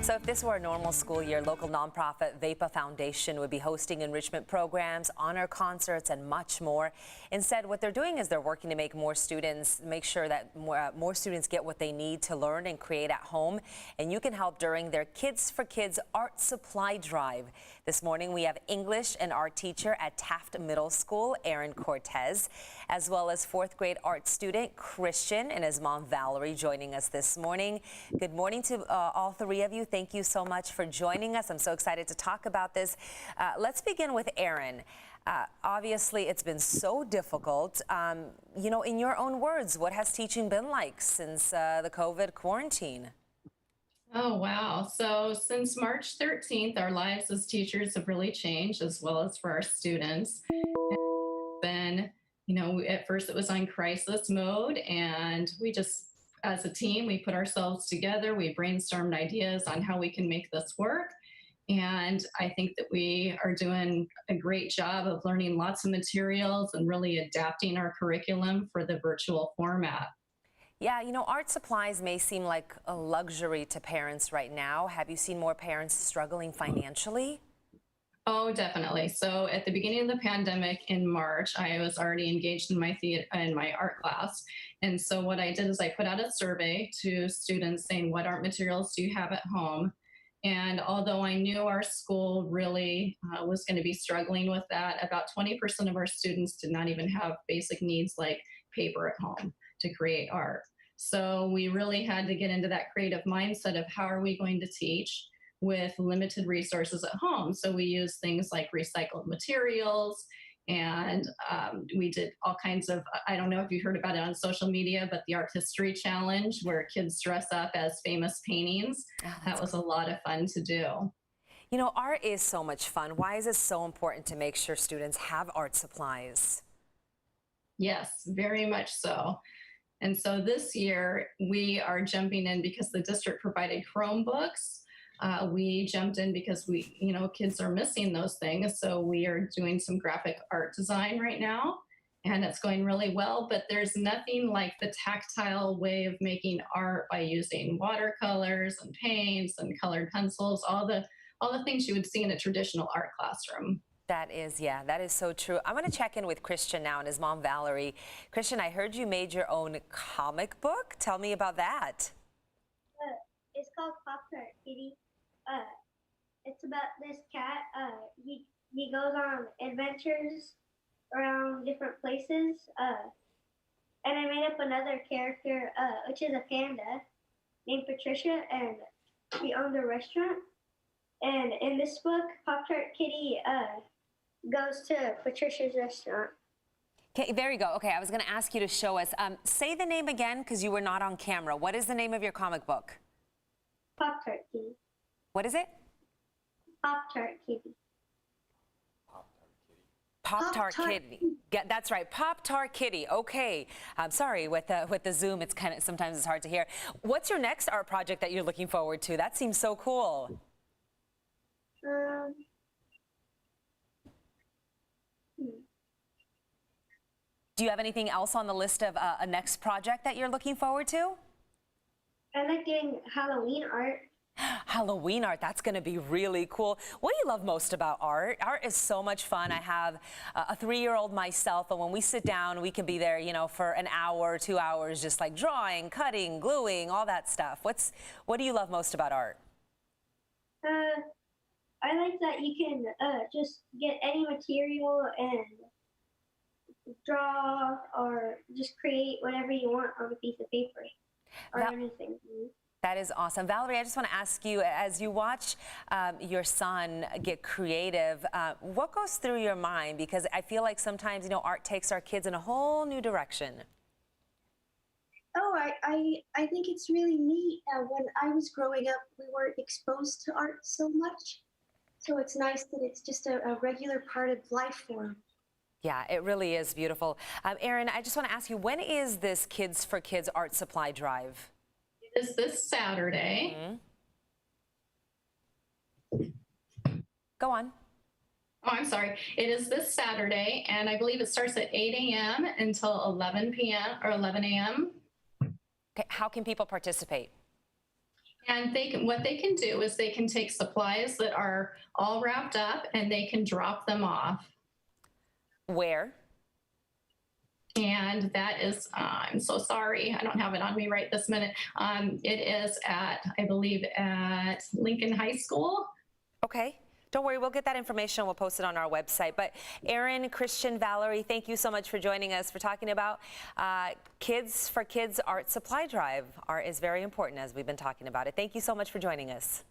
So if this were a normal school year, local nonprofit VAPA Foundation would be hosting enrichment programs, honor concerts, and much more. Instead, what they're doing is they're working to make make sure that more students get what they need to learn and create at home. And you can help during their Kids for Kids art supply drive. This morning, we have English and art teacher at Taft Middle School, Aaron Cortez, as well as fourth grade art student Christian and his mom Valerie joining us this morning. Good morning to all three of you. Thank you so much for joining us. I'm so excited to talk about this. Let's begin with Aaron. Obviously, it's been so difficult. In your own words, what has teaching been like since the COVID quarantine? Oh, wow. So since March 13th, our lives as teachers have really changed, as well as for our students. Then, at first it was on crisis mode, and we just, as a team, we put ourselves together, we brainstormed ideas on how we can make this work. And I think that we are doing a great job of learning lots of materials and really adapting our curriculum for the virtual format. Yeah, art supplies may seem like a luxury to parents right now. Have you seen more parents struggling financially? Oh, definitely. So at the beginning of the pandemic in March, I was already engaged in my art class. And so what I did is I put out a survey to students saying, what art materials do you have at home? And although I knew our school really was going to be struggling with that, about 20% of our students did not even have basic needs like paper at home to create art. So we really had to get into that creative mindset of how are we going to teach with limited resources at home. So we use things like recycled materials, and we did all kinds of, I don't know if you heard about it on social media, but the Art History Challenge, where kids dress up as famous paintings. That was a lot of fun to do. Art is so much fun. Why is it so important to make sure students have art supplies? Yes, very much so. And so this year we are jumping in because the district provided Chromebooks. We jumped in because kids are missing those things. So we are doing some graphic art design right now, and it's going really well, but there's nothing like the tactile way of making art by using watercolors and paints and colored pencils, all the things you would see in a traditional art classroom. That is so true. I want to check in with Christian now and his mom, Valerie. Christian, I heard you made your own comic book. Tell me about that. It's called Pop-Tart Kitty. It's about this cat. He goes on adventures around different places. And I made up another character, which is a panda named Patricia, and she owns a restaurant. And in this book, Pop-Tart Kitty goes to Patricia's restaurant. Okay, there you go. Okay, I was going to ask you to show us. Say the name again because you were not on camera. What is the name of your comic book? Pop-Tart Kitty. What is it? Pop-Tart Kitty. Pop-Tart Kitty. Yeah, that's right. Pop-Tart Kitty. Okay. I'm sorry, with the Zoom, it's sometimes it's hard to hear. What's your next art project that you're looking forward to? That seems so cool. Do you have anything else on the list of a next project that you're looking forward to? I like doing Halloween art. Halloween art, that's going to be really cool. What do you love most about art? Art is so much fun. I have a 3-year-old myself, and when we sit down, we can be there, for an hour, 2 hours, just like drawing, cutting, gluing, all that stuff. What do you love most about art? I like that you can just get any material and draw or just create whatever you want on a piece of paper or anything. That is awesome. Valerie, I just want to ask you, as you watch your son get creative, what goes through your mind? Because I feel like sometimes, art takes our kids in a whole new direction. Oh, I think it's really neat. When I was growing up, we weren't exposed to art so much. So it's nice that it's just a regular part of life for them. Yeah, it really is beautiful. Aaron, I just want to ask you, when is this Kids for Kids art supply drive? It is this Saturday. Mm-hmm. Go on. Oh, I'm sorry. It is this Saturday, and I believe it starts at 8 a.m. until 11 p.m. or 11 a.m. Okay, how can people participate? And what they can do is they can take supplies that are all wrapped up and they can drop them off. Where? And that is, I'm so sorry, I don't have it on me right this minute. It is at, I believe, at Lincoln High School. Okay. Don't worry, we'll get that information. We'll post it on our website. But Aaron, Christian, Valerie, thank you so much for joining us, for talking about Kids for Kids Art Supply Drive. Art is very important, as we've been talking about it. Thank you so much for joining us.